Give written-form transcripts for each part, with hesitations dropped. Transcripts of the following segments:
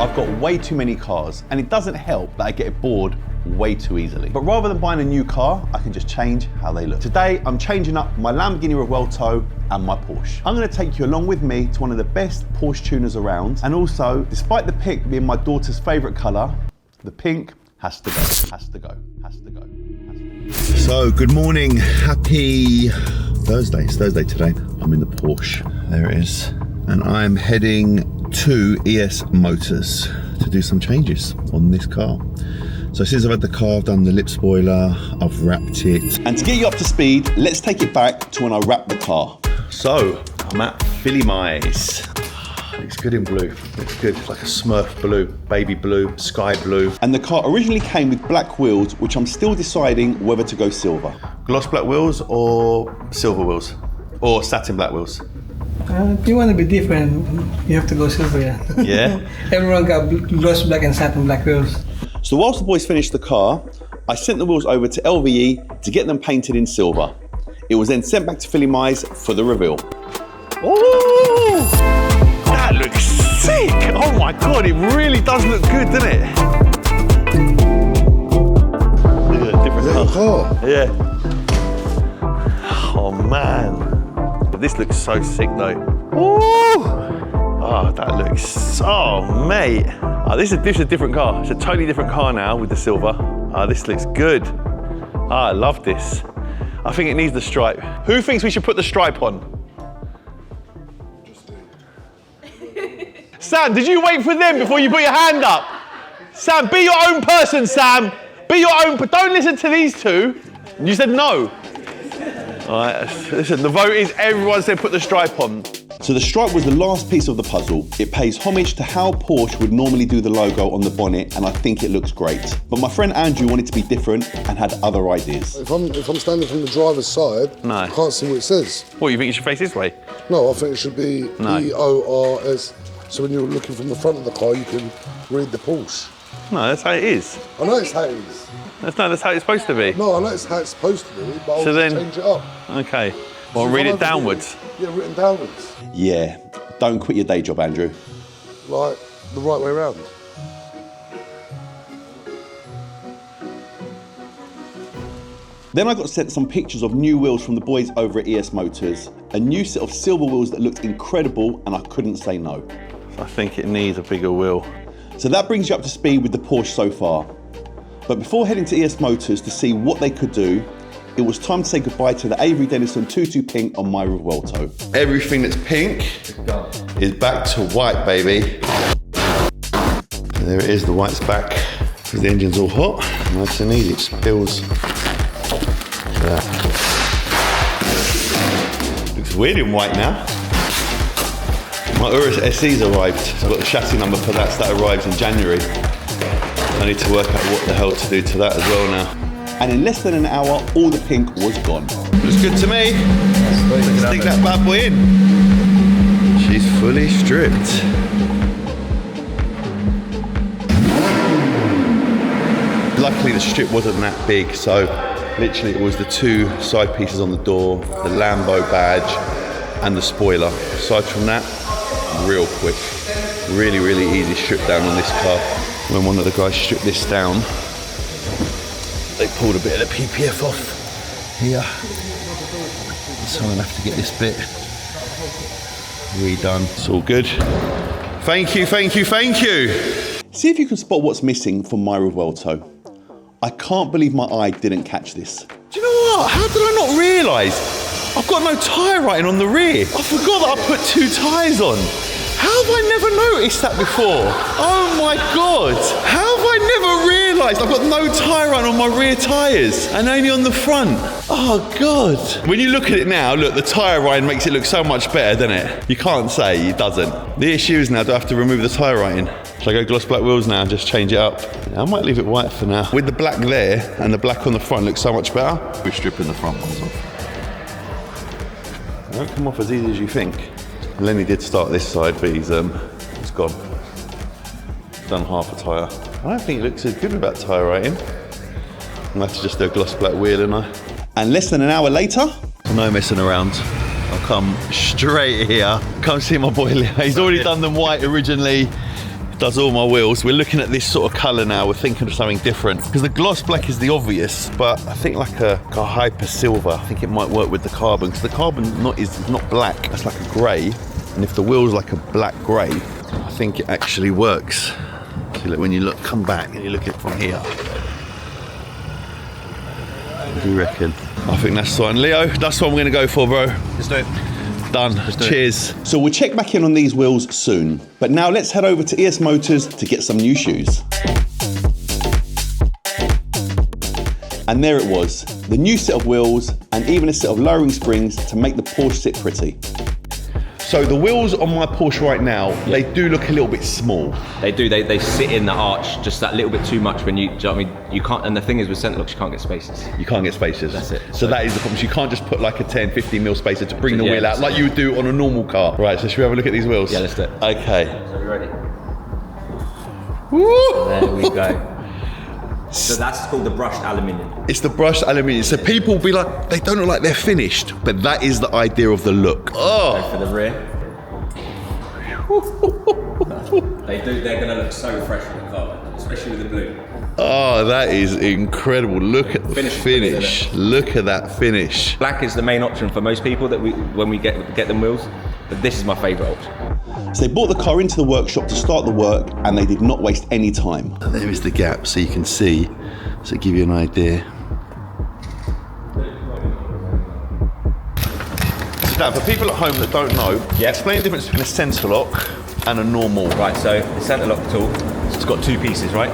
I've got way too many cars, and it doesn't help that I get bored way too easily. But rather than buying a new car, I can just change how they look. Today, I'm changing up my Lamborghini Revuelto and my Porsche. I'm gonna take you along with me to one of the best Porsche tuners around. And also, despite the pink being my daughter's favorite color, the pink has to go, has to go, has to go, has to go. So, good morning. Happy Thursday. It's Thursday today. I'm in the Porsche. There it is. And I'm heading to ES Motors to do some changes on this car. So since I've had the car, I've done the lip spoiler, I've wrapped it. And to get you up to speed, let's take it back to when I wrapped the car. So, I'm at Yiannimize. Looks good in blue, looks good. It's like a Smurf blue, baby blue, sky blue. And the car originally came with black wheels, which I'm still deciding whether to go silver. Gloss black wheels or silver wheels? Or satin black wheels? If you want to be different, you have to go silver, yeah. Yeah? Everyone got gloss black and satin black wheels. So whilst the boys finished the car, I sent the wheels over to LVE to get them painted in silver. It was then sent back to Yiannimize for the reveal. Oh, that looks sick! Oh my God, it really does look good, doesn't it? Look at that different car. Yeah. Oh man. This looks so sick though. Ooh. Oh, that looks so, mate. Oh, this is a different car. It's a totally different car now with the silver. Oh, this looks good. Oh, I love this. I think it needs the stripe. Who thinks we should put the stripe on? Sam, did you wait for them before you put your hand up? Sam, be your own person, Sam. Be your own, but don't listen to these two. You said no. All right, listen, the vote is everyone said put the stripe on. So the stripe was the last piece of the puzzle. It pays homage to how Porsche would normally do the logo on the bonnet, and I think it looks great. But my friend Andrew wanted to be different and had other ideas. If I'm standing from the driver's side, no. I can't see what it says. What, you think you should face this way? No, I think it should be No. P-O-R-S. So when you're looking from the front of the car, you can read the Porsche. No, that's how it is. I know it's how it is. That's how it's supposed to be. No, I know it's how it's supposed to be, but I'll So then, change it up. Okay, well, So read if it downwards. Yeah, written downwards. Yeah, don't quit your day job, Andrew. Like the right way around. Then I got sent some pictures of new wheels from the boys over at ES Motors. A new set of silver wheels that looked incredible, and I couldn't say no. I think it needs a bigger wheel. So that brings you up to speed with the Porsche so far. But before heading to ES Motors to see what they could do, it was time to say goodbye to the Avery Dennison 22 pink on my Revuelto. Everything that's pink is back to white, baby. And there it is, the white's back. The engine's all hot, nice and easy, it spills. Look at that. Looks weird in white now. My Urus SE's arrived, so I've got the chassis number for that, so that arrives in January. I need to work out what the hell to do to that as well now. And in less than an hour, all the pink was gone. Looks good to me. Let's stick that bad boy in. She's fully stripped. Luckily the strip wasn't that big, so literally it was the two side pieces on the door, the Lambo badge, and the spoiler. Aside from that, real quick. Really, really easy strip down on this car. When one of the guys stripped this down, they pulled a bit of the PPF off here. So I'm gonna have to get this bit redone. It's all good. Thank you, thank you, thank you. See if you can spot what's missing from my Revuelto. I can't believe my eye didn't catch this. Do you know what? How did I not realise? I've got no tyre writing on the rear. I forgot that I put two tyres on. How have I never noticed that before? Oh my God. How have I never realised I've got no tyre run on my rear tyres and only on the front? Oh God. When you look at it now, look, the tyre writing makes it look so much better, doesn't it? You can't say it doesn't. The issue is now, do I have to remove the tyre writing? Should I go gloss black wheels now and just change it up? Yeah, I might leave it white for now. With the black there and the black on the front looks so much better. We're stripping the front ones off. It won't come off as easy as you think. Lenny did start this side, but he's gone. Done half a tyre. I don't think it looks as good without tyre writing. I'll have to just do a gloss black wheel, and And less than an hour later, no messing around. I'll come straight here, come see my boy Leo. He's already done them white originally. does all my wheels. We're looking at this sort of colour now. We're thinking of something different. Because the gloss black is the obvious, but I think like a hyper silver, I think it might work with the carbon. Because the carbon is not black, it's like a grey. And if the wheel's like a black grey, I think it actually works. See, look, when you come back and you look at it from here. What do you reckon? I think that's the one. Leo, that's what I'm going to go for, bro. Let's do it. Done. Cheers. So we'll check back in on these wheels soon. But now let's head over to ES Motors to get some new shoes. And there it was. The new set of wheels and even a set of lowering springs to make the Porsche sit pretty. So the wheels on my Porsche right now, they do look a little bit small. They do, they sit in the arch just that little bit too much when do you know what I mean? You can't, and the thing is with centre locks, you can't get spaces. You can't get spaces. That's it. So that is the problem. So you can't just put like a 10, 15 mil spacer to bring the wheel out like you would do on a normal car. Right, so should we have a look at these wheels? Yeah, let's do it. Okay. So are we ready? Woo! There we go. So that's called the brushed aluminium. It's the brushed aluminium. So people will be like, they don't look like they're finished, but that is the idea of the look. Oh! Go for the rear. They're going to look so fresh in the car, especially with the blue. Oh, that is incredible. Look at the finish. Look at that finish. Black is the main option for most people that when we get them wheels, but this is my favourite option. So they brought the car into the workshop to start the work and they did not waste any time. And there is the gap so you can see, so give you an idea. Now, for people at home that don't know, explain the difference between a centre lock and a normal. Right, so the centre lock tool, it's got two pieces, right?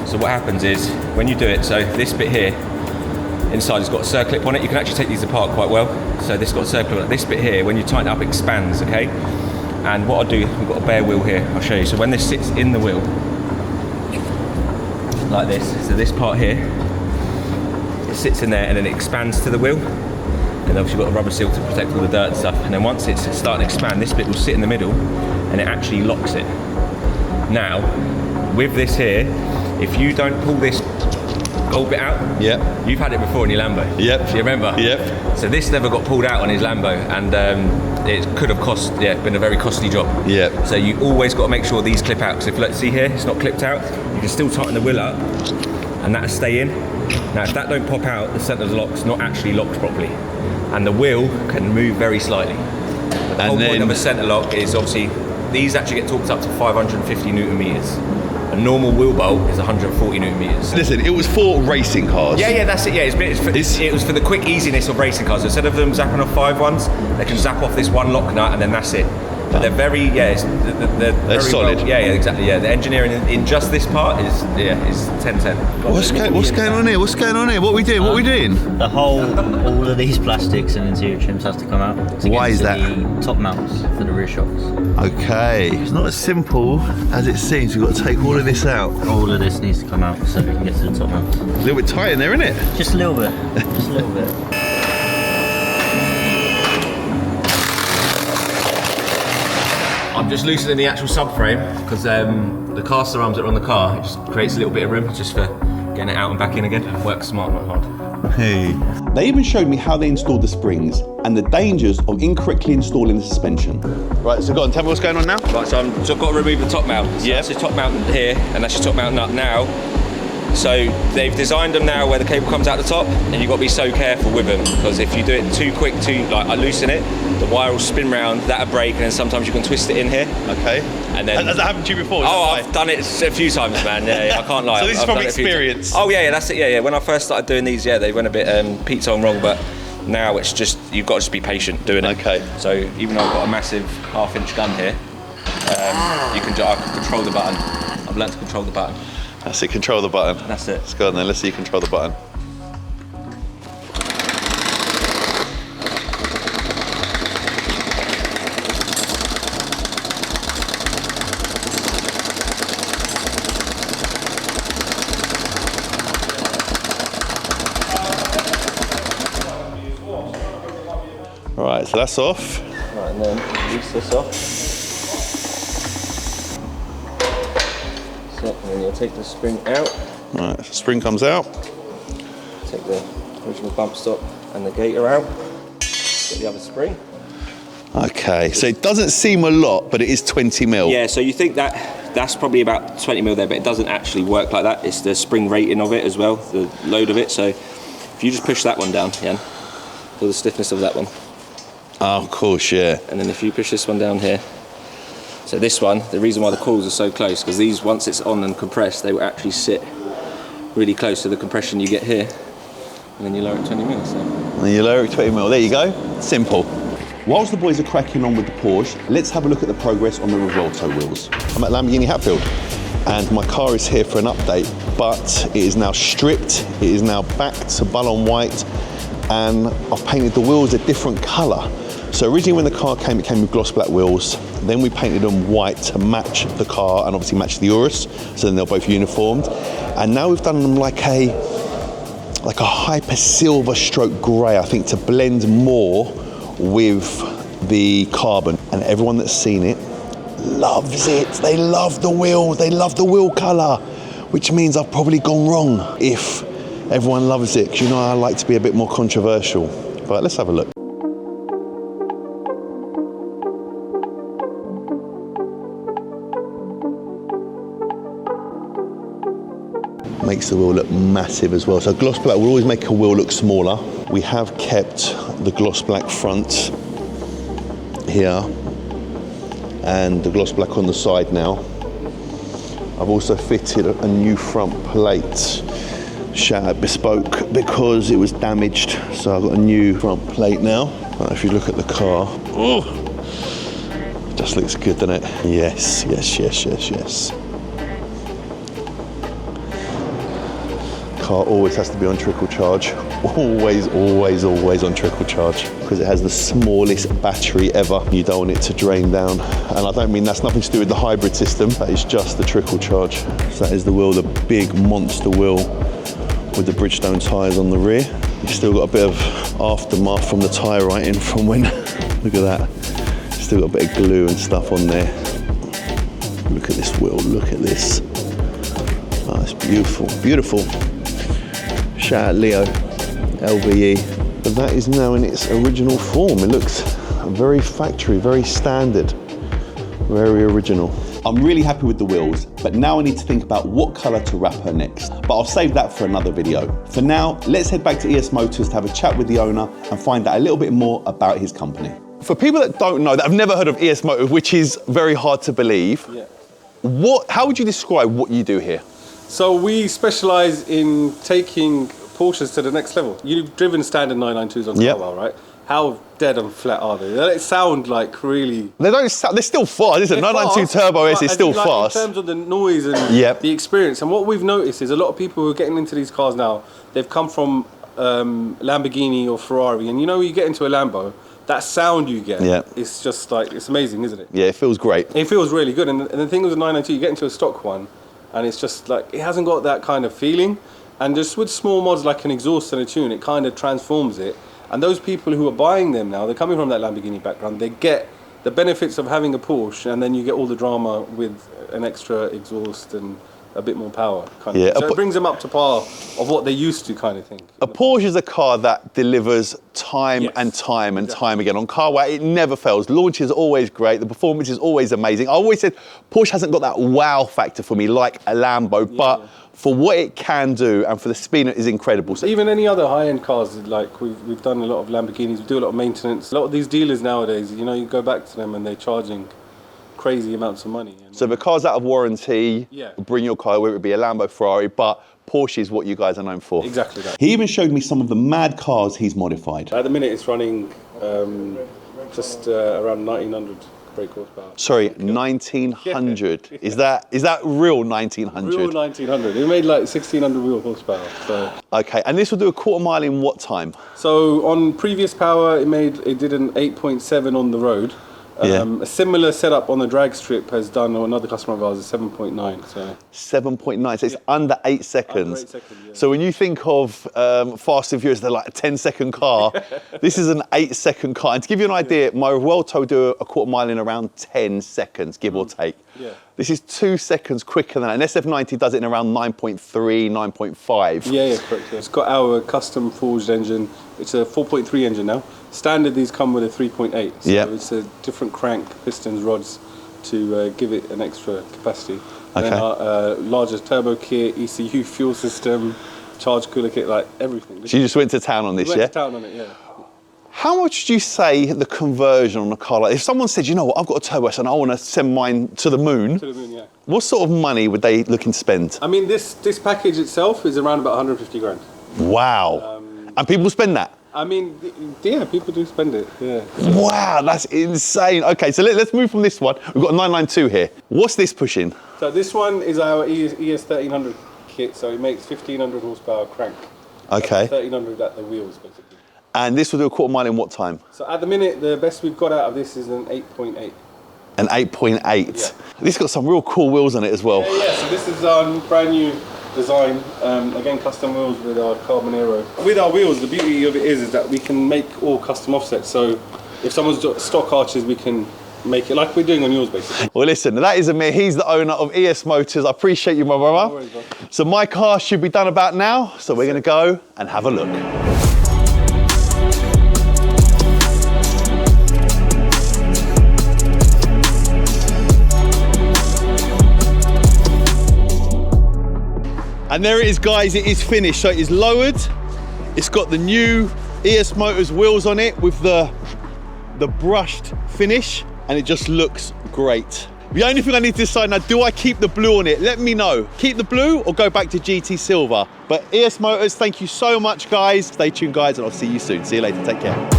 So what happens is, when you do it, so this bit here, inside has got a circlip on it. You can actually take these apart quite well. So this got a circlip on it. This bit here, when you tighten it up, expands, okay? And what I'll do, we've got a bare wheel here, I'll show you. So when this sits in the wheel, like this, so this part here, it sits in there and then it expands to the wheel. And obviously you've got a rubber seal to protect all the dirt and stuff. And then once it's starting to expand, this bit will sit in the middle and it actually locks it. Now, with this here, if you don't pull this gold bit out, you've had it before in your Lambo. Yep. Do you remember? Yep. So this never got pulled out on his Lambo, and it could have been a very costly job. Yep. So you always got to make sure these clip out. So if let's see here, it's not clipped out, you can still tighten the wheel up and that'll stay in. Now if that don't pop out, the centre lock's not actually locked properly. And the wheel can move very slightly. But the whole point of a centre lock is obviously, these actually get torqued up to 550 Newton meters. A normal wheel bolt is 140 Newton meters. Listen, it was for racing cars. Yeah, that's it. Yeah, it was for the quick easiness of racing cars. Instead of them zapping off 5 ones, they can zap off this one lock nut and then that's it. But they're very, they're very solid. Well, exactly. Yeah, the engineering in just this part is 10/10. What's going on here? What's going on here? What are we doing? What are we doing? All of these plastics and interior trims have to come out. Why is that? The top mounts for the rear shocks. Okay, it's not as simple as it seems. We've got to take all of this out. All of this needs to come out so we can get to the top mounts. A little bit tight in there, isn't it? Just a little bit. Just a little bit. I'm just loosening the actual subframe because the caster arms that are on the car, it just creates a little bit of room just for getting it out and back in again. Works smart, not hard. Hey. They even showed me how they installed the springs and the dangers of incorrectly installing the suspension. Right, so go on, tell me what's going on now. Right, so I've got to remove the top mount. So that's your top mount here, and that's your top mount nut now. So they've designed them now where the cable comes out the top, and you've got to be so careful with them because if you do it too quick, I loosen it, the wire will spin round, that'll break, and then sometimes you can twist it in here. Okay. And then has that happened to you before? I've done it a few times, man. Yeah, I can't lie. So this is from experience. Oh yeah, that's it. Yeah. When I first started doing these, they went a bit Pete-on wrong, but now it's just you've got to just be patient doing it. Okay. So even though I've got a massive 1/2-inch gun here, I can control the button. I've learned to control the button. That's it, control the button. That's it. Let's go on then, let's see you control the button. Right, so that's off. Right, and then release this off. And then you'll take the spring out. Right, so spring comes out. Take the original bump stop and the gator out. Get the other spring. Okay, so it doesn't seem a lot, but it is 20 mil. Yeah, so you think that's probably about 20 mil there, but it doesn't actually work like that. It's the spring rating of it as well, the load of it. So if you just push that one down, Jan, feel the stiffness of that one. Oh, of course, yeah. And then if you push this one down here, so this one, the reason why the coils are so close, because these, once it's on and compressed, they will actually sit really close to the compression you get here, and then you lower it 20 mil. So. And you lower it 20 mil, there you go, simple. Whilst the boys are cracking on with the Porsche, let's have a look at the progress on the Revuelto wheels. I'm at Lamborghini Hatfield, and my car is here for an update, but it is now stripped, it is now back to Ballon White, and I've painted the wheels a different colour. So originally when the car came, it came with gloss black wheels, then we painted them white to match the car and obviously match the Urus, so then they're both uniformed. And now we've done them like a hyper silver stroke grey, I think, to blend more with the carbon. And everyone that's seen it loves it. They love the wheels, they love the wheel colour, which means I've probably gone wrong if everyone loves it, because you know I like to be a bit more controversial. But let's have a look. Makes the wheel look massive as well. So gloss black will always make a wheel look smaller. We have kept the gloss black front here and the gloss black on the side now. I've also fitted a new front plate. Shout out Bespoke, because it was damaged. So I've got a new front plate now. If you look at the car, it just looks good, doesn't it? Yes, yes, yes, yes, yes. Car always has to be on trickle charge. Always, always, always on trickle charge, because it has the smallest battery ever. You don't want it to drain down. And I don't mean that's nothing to do with the hybrid system, that is just the trickle charge. So that is the wheel, the big monster wheel with the Bridgestone tyres on the rear. You've still got a bit of aftermath from the tyre writing from when, look at that. Still got a bit of glue and stuff on there. Look at this wheel, look at this. Oh, it's beautiful, beautiful. Shout out Leo, LVE. But that is now in its original form. It looks very factory, very standard, very original. I'm really happy with the wheels, but now I need to think about what colour to wrap her next. But I'll save that for another video. For now, let's head back to ES Motors to have a chat with the owner and find out a little bit more about his company. For people that don't know, that have never heard of ES Motors, which is very hard to believe, how would you describe what you do here? So we specialise in taking Porsches to the next level. You've driven standard 992s on Carwow, right? How dead and flat are they? They don't sound like really... They don't sound, they're still fast, isn't it? 992 Turbo S is still fast. In terms of the noise and the experience. And what we've noticed is a lot of people who are getting into these cars now, they've come from Lamborghini or Ferrari. And you know, when you get into a Lambo, that sound you get, it's just like, it's amazing, isn't it? Yeah, it feels great. It feels really good. And the thing with the 992, you get into a stock one, and it's just like, it hasn't got that kind of feeling. And just with small mods like an exhaust and a tune, it kind of transforms it. And those people who are buying them now, they're coming from that Lamborghini background, they get the benefits of having a Porsche, and then you get all the drama with an extra exhaust and a bit more power, kind of. So it brings them up to par of what they used to, kind of thing. A Porsche is a car that delivers time and time and time again. On Carwow, it never fails. Launch is always great. The performance is always amazing. I always said Porsche hasn't got that wow factor for me like a Lambo, but for what it can do and for the speed, it is incredible. So even any other high-end cars, like we've done a lot of Lamborghinis, we do a lot of maintenance. A lot of these dealers nowadays, you know, you go back to them and they're charging crazy amounts of money. So the car's out of warranty, bring your car, whether it be a Lambo, Ferrari, but Porsche is what you guys are known for. Exactly that. He even showed me some of the mad cars he's modified. At the minute it's running just around 1900 brake horsepower. Sorry, 1900. Is that real 1900? Real 1900. It made like 1600 wheel horsepower. So. Okay, and this will do a quarter mile in what time? So on previous power, it did an 8.7 on the road. A similar setup on the drag strip has done on another customer of ours, is 7.9. So 7.9, so it's under 8 seconds. Under 8 seconds, So when you think of Fast and Furious, they're like a 10-second car. This is an 8-second car. And to give you an idea, my Revuelto do a quarter mile in around 10 seconds, give or take. This is 2 seconds quicker than that. And SF90 does it in around 9.3, 9.5. Yeah, correct. It's got our custom forged engine. It's a 4.3 engine now. Standard, these come with a 3.8. So Yep. it's a different crank, pistons, rods to give it an extra capacity. And Okay. then our larger turbo kit, ECU fuel system, charge cooler kit, like everything. So you just went to town on this, went yeah? to town on it, yeah. How much do you say the conversion on a car? Like if someone said, you know what, I've got a turbo S and I want to send mine to the moon, To the moon, yeah. what sort of money would they looking to spend? I mean, this package itself is around about 150 grand. Wow. And people spend that? I mean, yeah, people do spend it, yeah. Wow, that's insane. Okay, so let's move from this one. We've got a 992 here. What's this pushing? So this one is our ES 1300 kit, so it makes 1500 horsepower crank. Okay. 1300 at the wheels, basically. And this will do a quarter mile in what time? So at the minute, the best we've got out of this is an 8.8. An 8.8. Yeah. This got some real cool wheels on it as well. Yeah, so this is our brand new design. Again, custom wheels with our carbon aero. With our wheels, the beauty of it is that we can make all custom offsets. So if someone's got stock arches, we can make it like we're doing on yours, basically. Well, listen, that is Amir. He's the owner of ES Motors. I appreciate you, my brother. No worries, bro. So my car should be done about now. So we're going to go and have a look. And there it is, guys, it is finished. So it is lowered. It's got the new ES Motors wheels on it with the brushed finish, and it just looks great. The only thing I need to decide now, do I keep the blue on it? Let me know. Keep the blue or go back to GT Silver. But ES Motors, thank you so much, guys. Stay tuned, guys, and I'll see you soon. See you later, take care.